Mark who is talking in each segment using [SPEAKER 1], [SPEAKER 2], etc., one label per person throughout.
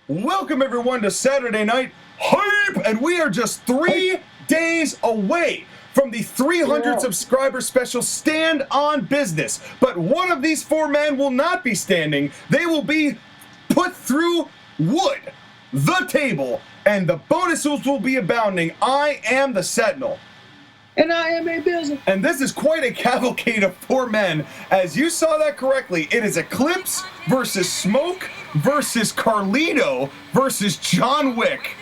[SPEAKER 1] Welcome everyone to Saturday Night Hype, and we are just 3 days away from the 300 subscriber special Stand on Business. But one of these 4 men will not be standing. They will be put through wood, the table, and the bonuses will be abounding. I am the Sentinel.
[SPEAKER 2] And I am Abizzle.
[SPEAKER 1] And this is quite a cavalcade of 4 men. As you saw that correctly, it is Eclipse versus Smoke versus Carlito versus John Wick.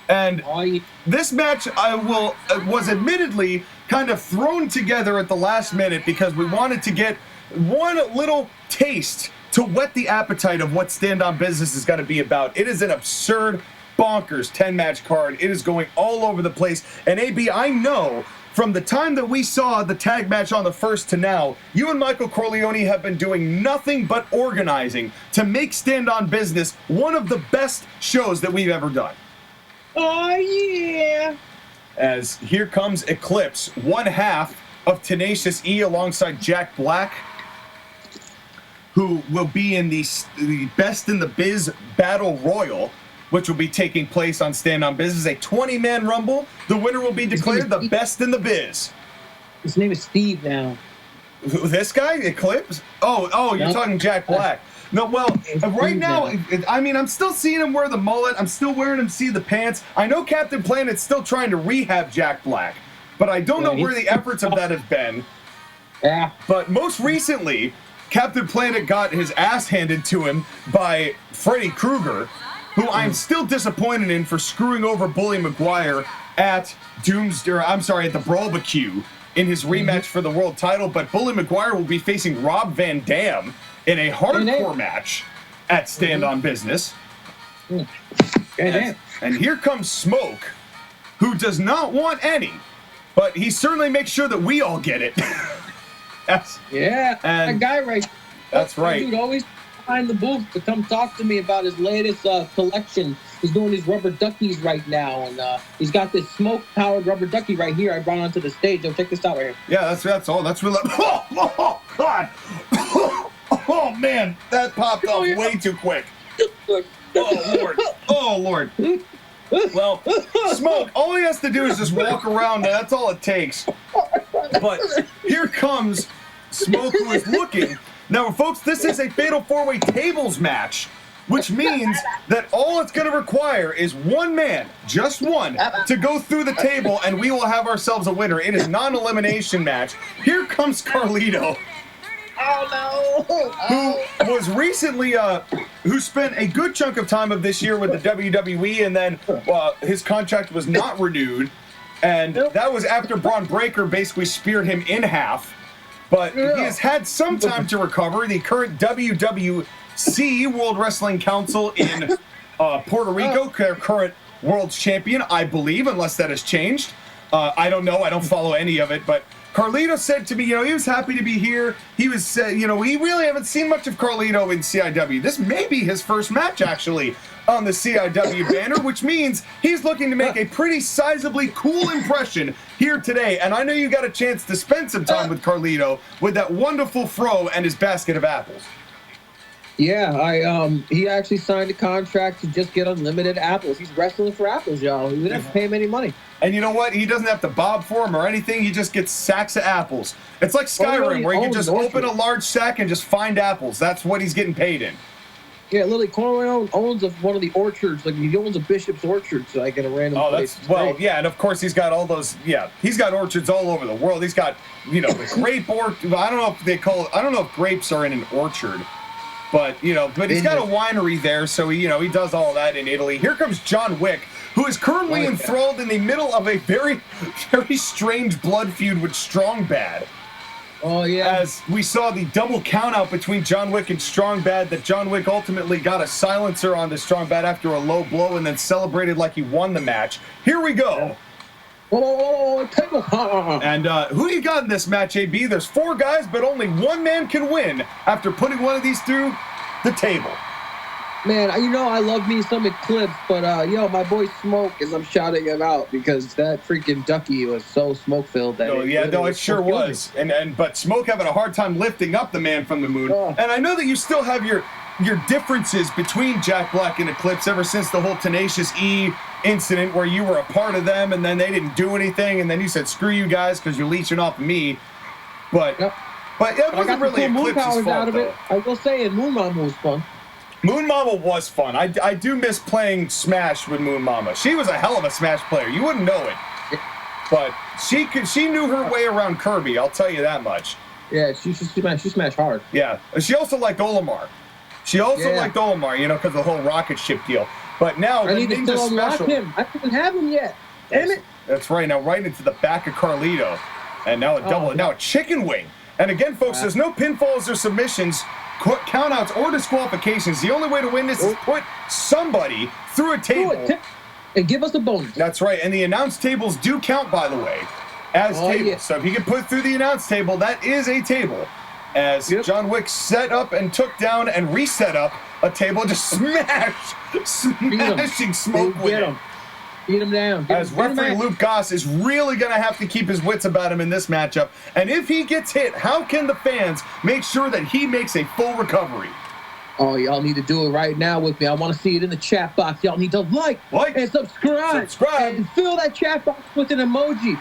[SPEAKER 1] And this match was admittedly kind of thrown together at the last minute because we wanted to get one little taste to whet the appetite of what Stand on Business is going to be about. It is an absurd, bonkers 10-match card. It is going all over the place. And AB, I know from the time that we saw the tag match on the first to now, you and Michael Corleone have been doing nothing but organizing to make Stand on Business one of the best shows that we've ever done.
[SPEAKER 2] Oh, yeah.
[SPEAKER 1] As here comes Eclipse, one half of Tenacious E alongside Jack Black, who will be in the Best in the Biz Battle Royal, which will be taking place on Stand on Business, a 20-man rumble. The winner will be declared the best in the biz.
[SPEAKER 2] His name is Steve now.
[SPEAKER 1] This guy, Eclipse? Oh, you're talking Jack Black. No, well, right now, I mean, I'm still seeing him wear the mullet. I'm still wearing him see the pants. I know Captain Planet's still trying to rehab Jack Black, but I don't know where the efforts of that have been.
[SPEAKER 2] Yeah.
[SPEAKER 1] But most recently, Captain Planet got his ass handed to him by Freddy Krueger, who I'm still disappointed in for screwing over Bully Maguire at at the Brawlbarbecue in his rematch for the world title. But Bully Maguire will be facing Rob Van Dam in a hardcore match at Stand on Business. And here comes Smoke, who does not want any, but he certainly makes sure that we all get it.
[SPEAKER 2] Yeah, that guy right.
[SPEAKER 1] That's right.
[SPEAKER 2] Dude always behind the booth to come talk to me about his latest collection. He's doing these rubber duckies right now, and he's got this smoke-powered rubber ducky right here. I brought onto the stage. Check this out right here.
[SPEAKER 1] Yeah, that's all. That's really. Oh God! Oh man, that popped off way too quick. Oh Lord! Oh Lord! Well, Smoke, all he has to do is just walk around, and that's all it takes. But here comes Smoke, who is looking. Now, folks, this is a Fatal 4-Way Tables match, which means that all it's going to require is one man, just one, to go through the table, and we will have ourselves a winner. It is non-elimination match. Here comes Carlito.
[SPEAKER 2] Oh, no.
[SPEAKER 1] Who was recently, who spent a good chunk of time of this year with the WWE, and then his contract was not renewed, and that was after Braun Breaker basically speared him in half. But he has had some time to recover. The current WWC, World Wrestling Council in Puerto Rico, current world's champion, I believe, unless that has changed. I don't know. I don't follow any of it, but Carlito said to me, he was happy to be here. He was, we really haven't seen much of Carlito in CIW. This may be his first match, actually, on the CIW banner, which means he's looking to make a pretty sizably cool impression here today. And I know you got a chance to spend some time with Carlito with that wonderful fro and his basket of apples.
[SPEAKER 2] Yeah, he actually signed a contract to just get unlimited apples. He's wrestling for apples, y'all. He didn't have to pay him any money.
[SPEAKER 1] And you know what? He doesn't have to bob for them or anything. He just gets sacks of apples. It's like Skyrim, where you can just open a large sack and just find apples. That's what he's getting paid in.
[SPEAKER 2] Yeah, Lily Corleone owns one of the orchards. Like, he owns a Bishop's orchard, so I get a random place.
[SPEAKER 1] Yeah, and of course he's got all those. Yeah, he's got orchards all over the world. He's got, grape orchard. I don't know if they call it. I don't know if grapes are in an orchard, but but he's got a winery there, so he does all that in Italy. Here comes John Wick, who is currently enthralled in the middle of a very, very strange blood feud with Strong Bad.
[SPEAKER 2] Oh, yeah.
[SPEAKER 1] As we saw the double countout between John Wick and Strong Bad, that John Wick ultimately got a silencer on the Strong Bad after a low blow and then celebrated like he won the match. Here we go. And who do you got in this match, AB? There's 4 guys, but only one man can win after putting one of these through the table.
[SPEAKER 2] Man, you know I love me some Eclipse, but yo, my boy Smoke, as I'm shouting him out because that freaking ducky was so smoke filled that.
[SPEAKER 1] Oh yeah, no, it sure was. But Smoke having a hard time lifting up the man from the moon.
[SPEAKER 2] Oh.
[SPEAKER 1] And I know that you still have your differences between Jack Black and Eclipse ever since the whole Tenacious E incident where you were a part of them and then they didn't do anything and then you said screw you guys because you're leeching off of me. But
[SPEAKER 2] Yep.
[SPEAKER 1] but it wasn't really Eclipse's fault, though.
[SPEAKER 2] I will say it, Moon Mama was fun.
[SPEAKER 1] Moon Mama was fun. I do miss playing Smash with Moon Mama. She was a hell of a Smash player. You wouldn't know it. But she knew her way around Kirby, I'll tell you that much.
[SPEAKER 2] Yeah, she smashed hard.
[SPEAKER 1] Yeah. She also liked Olimar. She also liked Olimar, you know, because of the whole rocket ship deal. But now
[SPEAKER 2] I
[SPEAKER 1] the
[SPEAKER 2] need to
[SPEAKER 1] Ninja
[SPEAKER 2] still unlock
[SPEAKER 1] Special.
[SPEAKER 2] him. I didn't have him yet. Damn it.
[SPEAKER 1] That's right. Now right into the back of Carlito. And now a double, now a chicken wing. And again, folks, there's no pinfalls or submissions, countouts, or disqualifications. The only way to win this is put somebody through a table.
[SPEAKER 2] And give us a bonus.
[SPEAKER 1] That's right. And the announce tables do count, by the way, as tables.
[SPEAKER 2] Yeah.
[SPEAKER 1] So if you can put through the announce table, that is a table. As John Wick set up and took down and reset up a table, just smashing Smoke with it.
[SPEAKER 2] Beat him down.
[SPEAKER 1] As referee Luke Goss is really going to have to keep his wits about him in this matchup. And if he gets hit, how can the fans make sure that he makes a full recovery?
[SPEAKER 2] Oh, y'all need to do it right now with me. I want to see it in the chat box. Y'all need to like and subscribe. And fill that chat box with an emoji.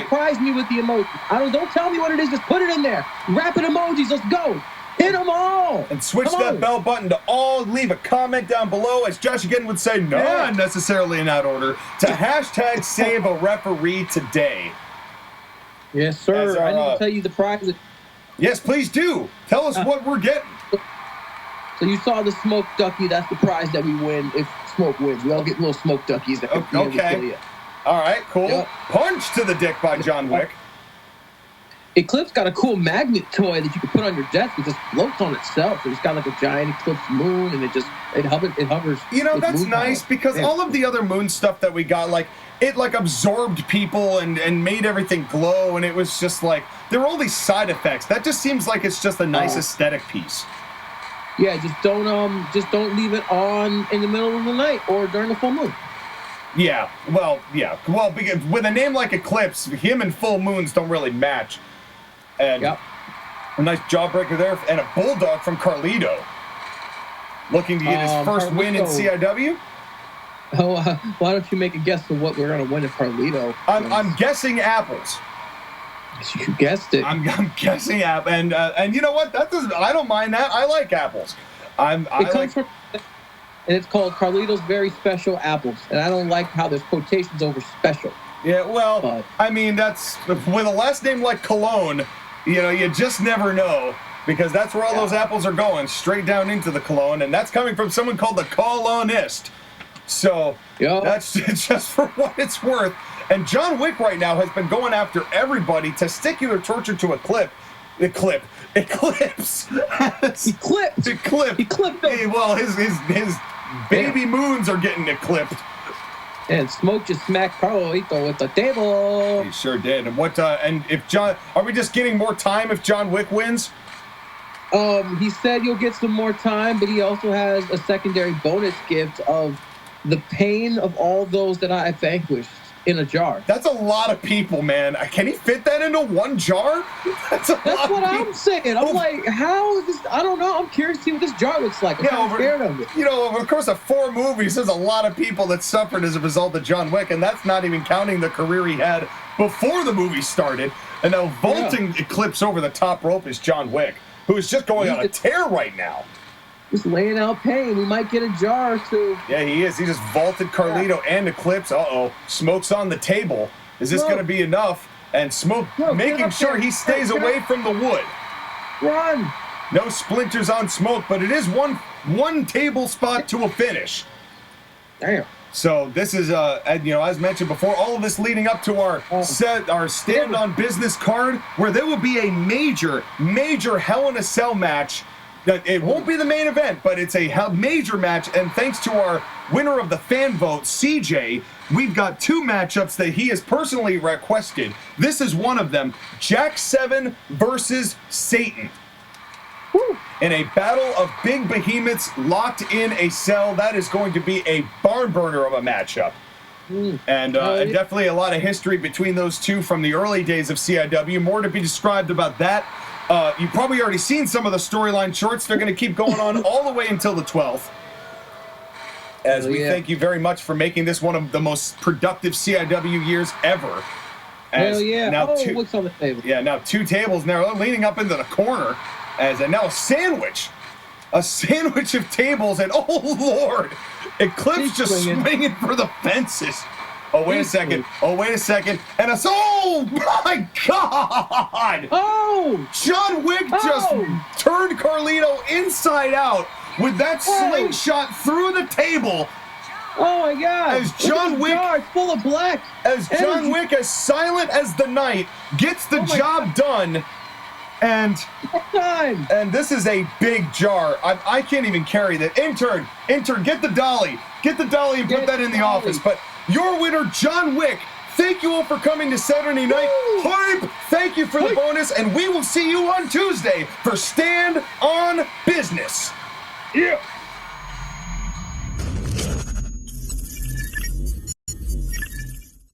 [SPEAKER 2] Surprise me with the emoji. Don't tell me what it is. Just put it in there. Rapid emojis. Let's go. Hit them all.
[SPEAKER 1] And switch that bell button to all. Leave a comment down below, as Josh again would say, not necessarily in that order, to hashtag save a referee today.
[SPEAKER 2] Yes, sir. I need to tell you the prize.
[SPEAKER 1] Yes, please do. Tell us what we're getting.
[SPEAKER 2] So you saw the smoke ducky. That's the prize that we win if Smoke wins. We all get little smoke duckies. That
[SPEAKER 1] okay. All right, cool. Yep. Punch to the dick by John Wick.
[SPEAKER 2] Eclipse got a cool magnet toy that you can put on your desk. It just floats on itself. It's got like a giant Eclipse moon, and it hovers.
[SPEAKER 1] You know, that's nice because all of the other moon stuff that we got, like it absorbed people and made everything glow, and it was just like there were all these side effects. That just seems like it's just a nice aesthetic piece.
[SPEAKER 2] Yeah, just don't leave it on in the middle of the night or during the full moon.
[SPEAKER 1] Yeah, well, because with a name like Eclipse, him and full moons don't really match. And a nice jawbreaker there, and a bulldog from Carlito, looking to get his first win in CIW.
[SPEAKER 2] Oh, why don't you make a guess of what we're gonna win if Carlito?
[SPEAKER 1] I'm guessing apples.
[SPEAKER 2] You guessed it.
[SPEAKER 1] I'm guessing apple, and you know what? I don't mind that. I like apples. And
[SPEAKER 2] it's called Carlito's Very Special Apples, and I don't like how there's quotations over special.
[SPEAKER 1] Yeah, well, I mean, that's with a last name like Cologne. You know, you just never know, because that's where all those apples are going, straight down into the Cologne, and that's coming from someone called the Colonist. So that's just for what it's worth. And John Wick right now has been going after everybody. Testicular torture to Eclipse. Well, his baby moons are getting eclipsed.
[SPEAKER 2] And Smoke just smacked Carlito with the table.
[SPEAKER 1] He sure did. And and if John, are we just getting more time if John Wick wins?
[SPEAKER 2] He said you'll get some more time, but he also has a secondary bonus gift of the pain of all those that I vanquished in a jar.
[SPEAKER 1] That's a lot of people, man. Can he fit that into one jar? That's
[SPEAKER 2] what I'm saying. I'm like, how is this? I don't know. I'm curious to see what this jar looks like. I'm scared of it.
[SPEAKER 1] You know, over the course of 4 movies, there's a lot of people that suffered as a result of John Wick, and that's not even counting the career he had before the movie started. And now vaulting Eclipse over the top rope is John Wick, who is just going on a tear right now.
[SPEAKER 2] Just laying out pain. We might get a jar or two.
[SPEAKER 1] Yeah, he is. He just vaulted Carlito and Eclipse. Uh-oh. Smoke's on the table. Is this going to be enough? And Smoke making sure he stays away from the wood.
[SPEAKER 2] Run!
[SPEAKER 1] No splinters on Smoke, but it is one table spot to a finish.
[SPEAKER 2] Damn.
[SPEAKER 1] So this is, as mentioned before, all of this leading up to our stand on business card, where there will be a major Hell in a Cell match. It won't be the main event, but it's a major match, and thanks to our winner of the fan vote, CJ, we've got 2 matchups that he has personally requested. This is one of them, Jack 7 versus Satan.
[SPEAKER 2] Woo.
[SPEAKER 1] in a battle of big behemoths locked in a cell. That is going to be a barn burner of a matchup. And definitely a lot of history between those two from the early days of CIW. More to be described about that. You've probably already seen some of the storyline shorts. They're going to keep going on all the way until the 12th. As we thank you very much for making this one of the most productive CIW years ever.
[SPEAKER 2] Hell yeah.
[SPEAKER 1] Now
[SPEAKER 2] what's on the table?
[SPEAKER 1] Yeah, now 2 tables now leaning up into the corner. As now a sandwich. A sandwich of tables, and oh Lord, Eclipse just swinging for the fences. Oh, wait a second. Oh, wait a second. And oh my God!
[SPEAKER 2] Oh!
[SPEAKER 1] John Wick just turned Carlito inside out with that slingshot through the table.
[SPEAKER 2] Oh my God!
[SPEAKER 1] As John Wick,
[SPEAKER 2] full of black.
[SPEAKER 1] As John Wick, as silent as the night, gets the job done. And this is a big jar. I can't even carry that. Intern, get the dolly. Get the dolly and put that in the office. But your winner, John Wick. Thank you all for coming to Saturday Night Hype. Thank you for the bonus, and we will see you on Tuesday for Stand on Business. Yeah.